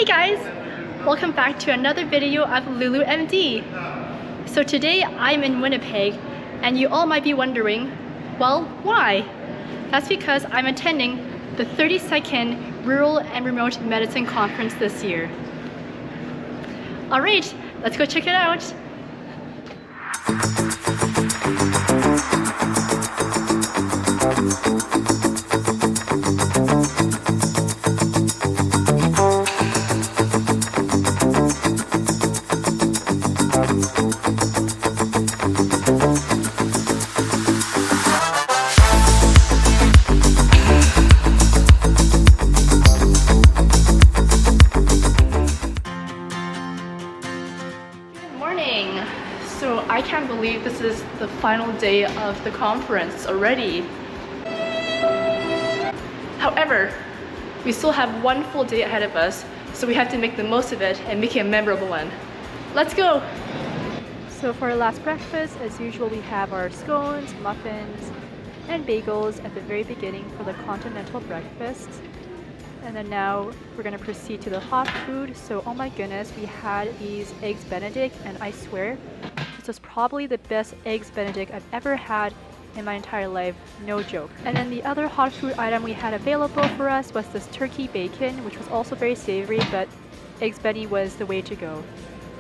Hey guys! Welcome back to another video of Lulu MD. So today I'm in Winnipeg and you all might be wondering, well, why? That's because I'm attending the 32nd Rural and Remote Medicine Conference this year. Alright, let's go check it out! So I can't believe this is the final day of the conference already. However, we still have one full day ahead of us, so we have to make the most of it and make it a memorable one. Let's go! So for our last breakfast, as usual, we have our scones, muffins, and bagels at the very beginning for the continental breakfast. And then now we're going to proceed to the hot food. So oh my goodness, we had these eggs benedict, and I swear this was probably the best eggs benedict I've ever had in my entire life, no joke. And then the other hot food item we had available for us was this turkey bacon, which was also very savory, but eggs benny was the way to go.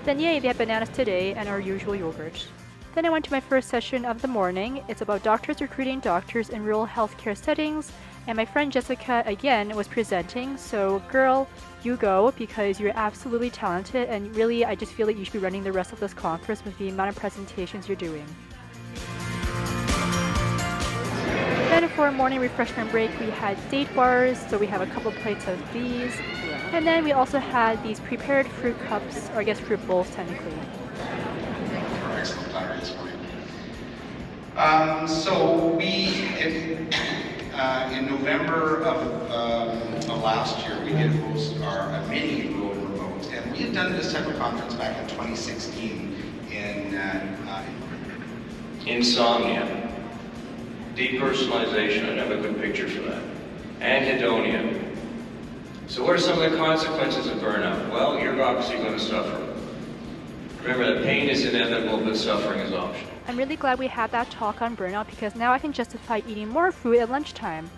Then yay, they had bananas today and our usual yogurt. Then I went to my first session of the morning. It's about doctors recruiting doctors in rural healthcare settings. And my friend Jessica again was presenting, so girl, you go because you're absolutely talented, and really I just feel like you should be running the rest of this conference with the amount of presentations you're doing. Then for a morning refreshment break we had date bars, so we have a couple plates of these. And then we also had these prepared fruit cups, or I guess fruit bowls technically. Excellent clarity for you. So we, in November of last year, we did host our mini Rural and Remote, and we had done this type of conference back in 2016 in insomnia, depersonalization, I have a good picture for that, anhedonia. So what are some of the consequences of burnout? Well, you're obviously going to suffer. Remember that pain is inevitable, but suffering is optional. I'm really glad we had that talk on burnout because now I can justify eating more food at lunchtime.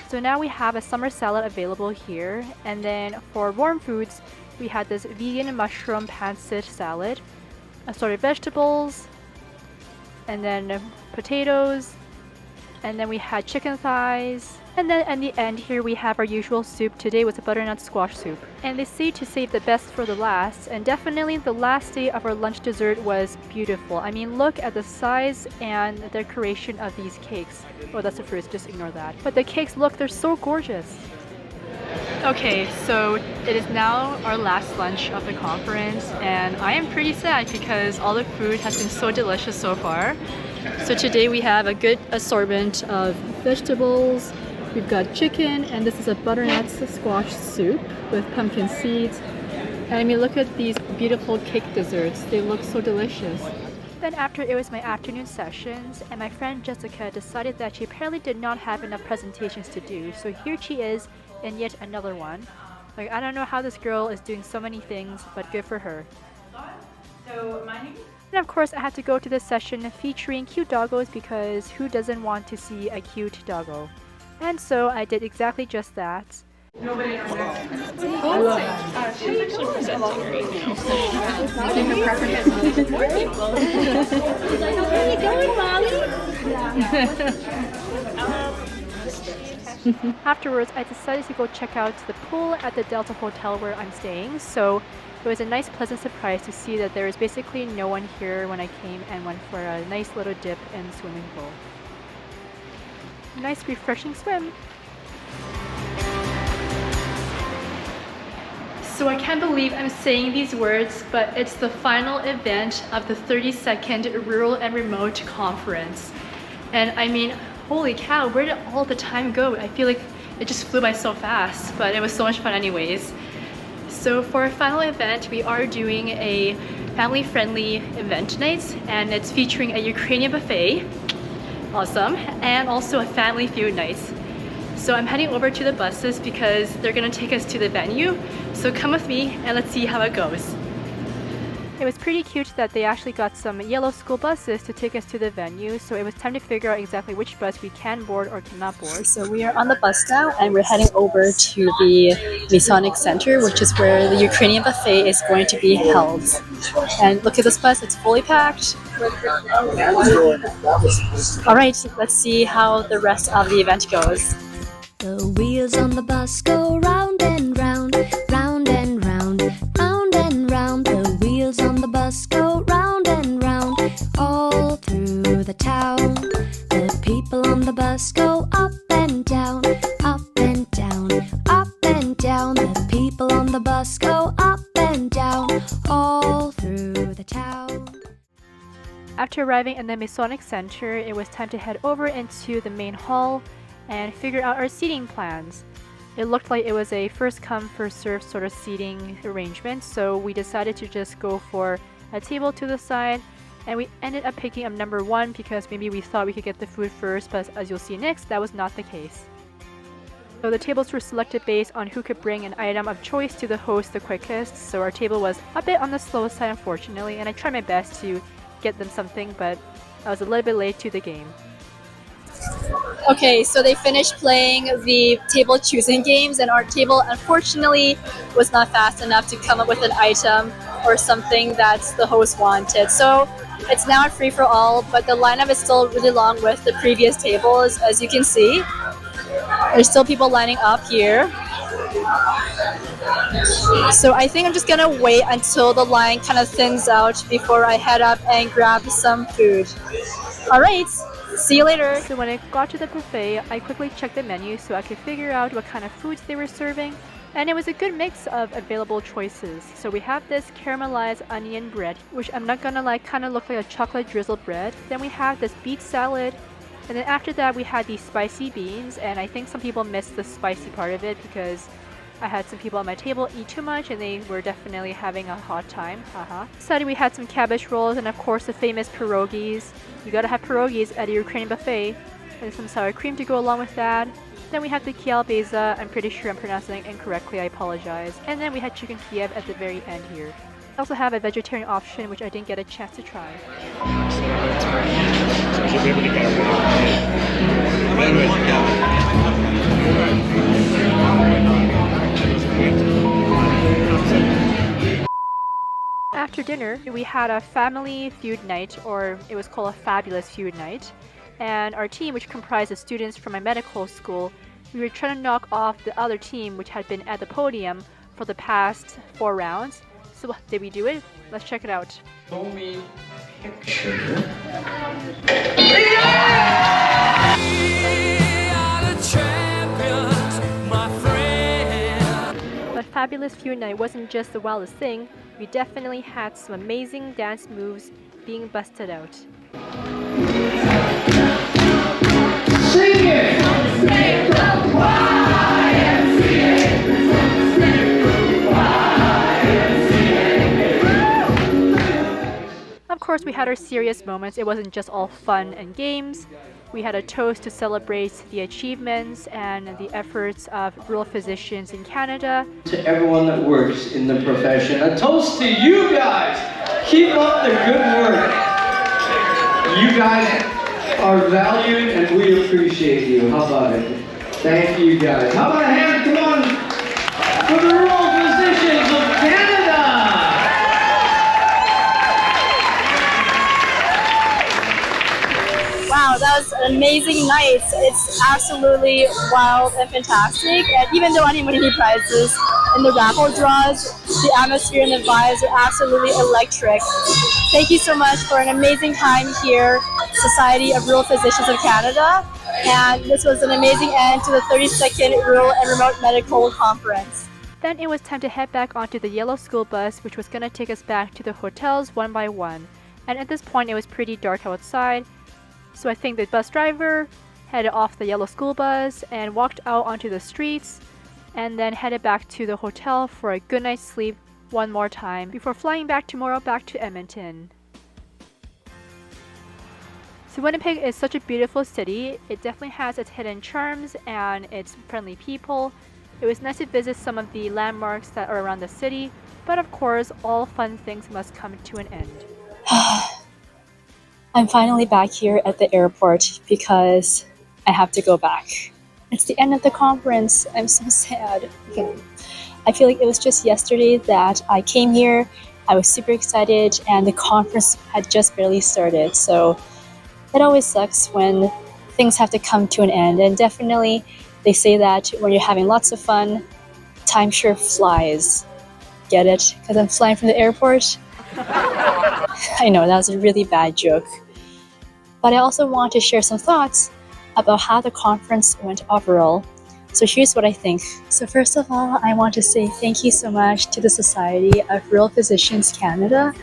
So now we have a summer salad available here, and then for warm foods we had this vegan mushroom pancit salad, assorted vegetables, and then potatoes, and then we had chicken thighs, and then at the end here we have our usual soup. Today was a butternut squash soup. And they say to save the best for the last, and definitely the last day of our lunch dessert was beautiful. I mean, look at the size and the decoration of these cakes. Oh, that's the fruits, just ignore that. But the cakes, look, they're so gorgeous. Okay, so it is now our last lunch of the conference, and I am pretty sad because all the food has been so delicious so far. So today we have a good assortment of vegetables. We've got chicken, and this is a butternut squash soup with pumpkin seeds. And I mean, look at these beautiful cake desserts. They look so delicious. Then after it was my afternoon sessions, and my friend Jessica decided that she apparently did not have enough presentations to do. So here she is in yet another one. Like, I don't know how this girl is doing so many things, but good for her. So my name. And of course I had to go to this session featuring cute doggos because who doesn't want to see a cute doggo? And so I did exactly just that. Nobody in our next. I love it. She's actually presenting great. Where are you going, Molly? Afterwards, I decided to go check out the pool at the Delta Hotel where I'm staying. So it was a nice pleasant surprise to see that there was basically no one here when I came and went for a nice little dip in the swimming pool. Nice refreshing swim. So I can't believe I'm saying these words, but it's the final event of the 32nd Rural and Remote Conference. And I mean, holy cow, where did all the time go? I feel like it just flew by so fast, but it was so much fun anyways. So for our final event, we are doing a family-friendly event night, and it's featuring a Ukrainian buffet. Awesome. And also a family food night. So I'm heading over to the buses because they're gonna take us to the venue. So come with me and let's see how it goes. It was pretty cute that they actually got some yellow school buses to take us to the venue, so it was time to figure out exactly which bus we can board or cannot board. So we are on the bus now and we're heading over to the Masonic Center, which is where the Ukrainian buffet is going to be held. And look at this bus, it's fully packed. Alright, let's see how the rest of the event goes. The wheels on the bus go round and round, round and round, round and round. The wheels on the bus go round and round, all through the town. The people on the bus go up and down, up and down, up and down. The people on the bus go up and down, all through the town. After arriving in the Masonic Center, it was time to head over into the main hall and figure out our seating plans. It looked like it was a first come first served sort of seating arrangement, so we decided to just go for a table to the side, and we ended up picking up number 1 because maybe we thought we could get the food first, but as you'll see next, that was not the case. So the tables were selected based on who could bring an item of choice to the host the quickest, so our table was a bit on the slow side unfortunately, and I tried my best to get them something, but I was a little bit late to the game. Okay, so they finished playing the table choosing games and our table unfortunately was not fast enough to come up with an item or something that the host wanted. So it's now a free-for-all, but the lineup is still really long with the previous tables, as you can see. There's still people lining up here. So I think I'm just gonna wait until the line kind of thins out before I head up and grab some food. Alright, see you later! So when I got to the buffet, I quickly checked the menu so I could figure out what kind of foods they were serving, and it was a good mix of available choices. So we have this caramelized onion bread, which I'm not gonna lie, kind of looked like a chocolate drizzled bread. Then we have this beet salad, and then after that we had these spicy beans, and I think some people missed the spicy part of it because I had some people at my table eat too much and they were definitely having a hot time. Decided we had some cabbage rolls and of course the famous pierogies. You gotta have pierogies at a Ukrainian buffet, and some sour cream to go along with that. Then we had the kielbasa, I'm pretty sure I'm pronouncing it incorrectly, I apologize. And then we had chicken Kiev at the very end here. I also have a vegetarian option which I didn't get a chance to try. After dinner, we had a family feud night, or it was called a fabulous feud night. And our team, which comprised of students from my medical school, we were trying to knock off the other team which had been at the podium for the past 4 rounds. So did we do it? Let's check it out. Show me a picture. But Fabulous Feud Night wasn't just the wildest thing, we definitely had some amazing dance moves being busted out. Of course, we had our serious moments. It wasn't just all fun and games. We had a toast to celebrate the achievements and the efforts of rural physicians in Canada. To everyone that works in the profession, a toast to you guys! Keep up the good work! You guys are valued and we appreciate you. How about it? Thank you guys. How about a hand, come on, for the rural physicians of Canada! Wow, that was an amazing night. It's absolutely wild and fantastic. And even though I didn't win any prizes in the raffle draws, the atmosphere and the vibes are absolutely electric. Thank you so much for an amazing time here, Society of Rural Physicians of Canada. And this was an amazing end to the 32nd Rural and Remote Medical Conference. Then it was time to head back onto the yellow school bus, which was going to take us back to the hotels one by one. And at this point, it was pretty dark outside. So I think the bus driver headed off the yellow school bus and walked out onto the streets and then headed back to the hotel for a good night's sleep one more time before flying back tomorrow back to Edmonton. So Winnipeg is such a beautiful city. It definitely has its hidden charms and its friendly people. It was nice to visit some of the landmarks that are around the city, but of course, all fun things must come to an end. I'm finally back here at the airport because I have to go back. It's the end of the conference. I'm so sad. I feel like it was just yesterday that I came here. I was super excited and the conference had just barely started. So it always sucks when things have to come to an end. And definitely they say that when you're having lots of fun, time sure flies. Get it? Because I'm flying from the airport? I know, that was a really bad joke. But I also want to share some thoughts about how the conference went overall. So here's what I think. So first of all, I want to say thank you so much to the Society of Rural Physicians Canada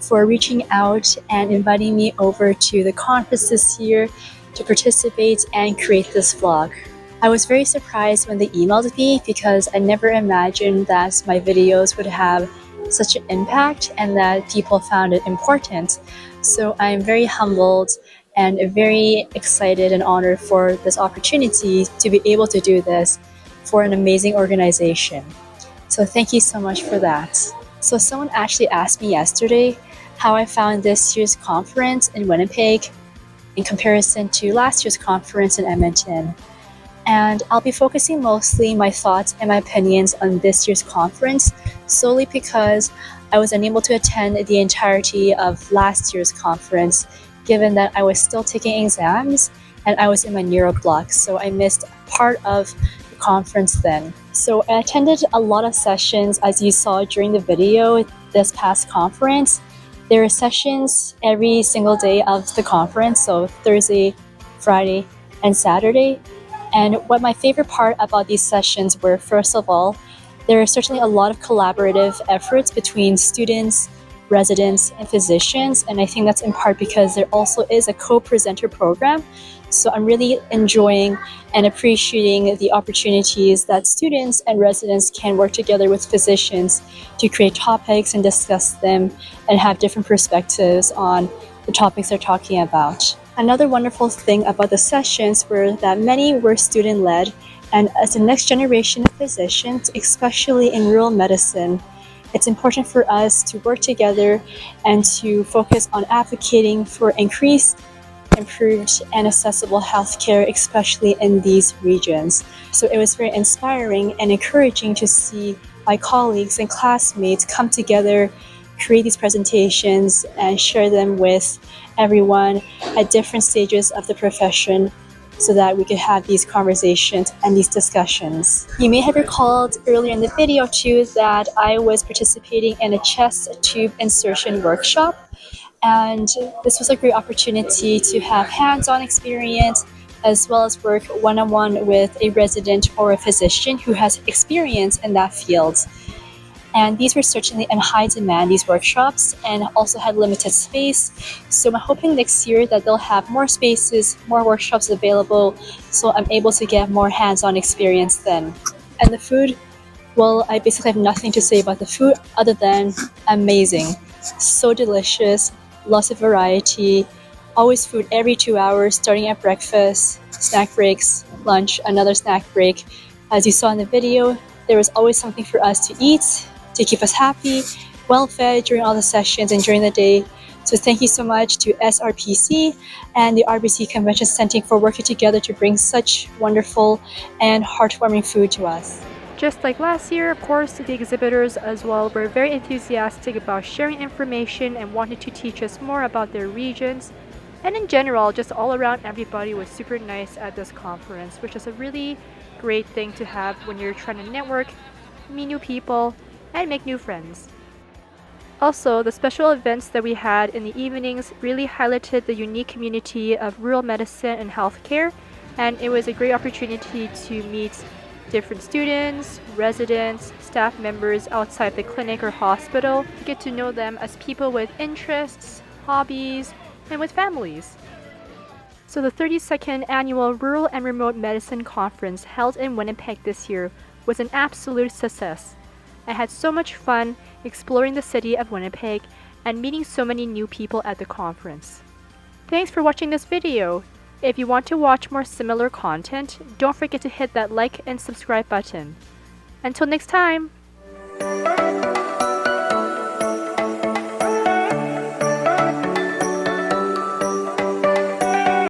for reaching out and inviting me over to the conference this year to participate and create this vlog. I was very surprised when they emailed me because I never imagined that my videos would have such an impact and that people found it important. So I'm very humbled and very excited and honored for this opportunity to be able to do this for an amazing organization. So thank you so much for that. So someone actually asked me yesterday how I found this year's conference in Winnipeg in comparison to last year's conference in Edmonton. And I'll be focusing mostly my thoughts and my opinions on this year's conference solely because I was unable to attend the entirety of last year's conference given that I was still taking exams and I was in my neuro block, so I missed part of the conference then. So I attended a lot of sessions as you saw during the video this past conference. There are sessions every single day of the conference, so Thursday, Friday, and Saturday. And what my favorite part about these sessions were, first of all, there are certainly a lot of collaborative efforts between students, residents, and physicians, and I think that's in part because there also is a co-presenter program. So I'm really enjoying and appreciating the opportunities that students and residents can work together with physicians to create topics and discuss them and have different perspectives on the topics they're talking about. Another wonderful thing about the sessions were that many were student-led, and as the next generation of physicians, especially in rural medicine, it's important for us to work together and to focus on advocating for increased, improved, and accessible healthcare, especially in these regions. So it was very inspiring and encouraging to see my colleagues and classmates come together, create these presentations, and share them with everyone at different stages of the profession so that we could have these conversations and these discussions. You may have recalled earlier in the video too that I was participating in a chest tube insertion workshop, and this was a great opportunity to have hands-on experience as well as work one-on-one with a resident or a physician who has experience in that field. And these were certainly in high demand, these workshops, and also had limited space. So I'm hoping next year that they'll have more spaces, more workshops available, so I'm able to get more hands-on experience then. And the food, well, I basically have nothing to say about the food other than amazing. So delicious, lots of variety, always food every 2 hours, starting at breakfast, snack breaks, lunch, another snack break. As you saw in the video, there was always something for us to eat, to keep us happy, well-fed during all the sessions and during the day. So thank you so much to SRPC and the RBC Convention Center for working together to bring such wonderful and heartwarming food to us. Just like last year, of course, the exhibitors as well were very enthusiastic about sharing information and wanted to teach us more about their regions. And in general, just all around, everybody was super nice at this conference, which is a really great thing to have when you're trying to network, meet new people, and make new friends. Also, the special events that we had in the evenings really highlighted the unique community of rural medicine and healthcare, and it was a great opportunity to meet different students, residents, staff members outside the clinic or hospital, to get to know them as people with interests, hobbies, and with families. So the 32nd Annual Rural and Remote Medicine Conference held in Winnipeg this year was an absolute success. I had so much fun exploring the city of Winnipeg and meeting so many new people at the conference. Thanks for watching this video. If you want to watch more similar content, don't forget to hit that like and subscribe button. Until next time!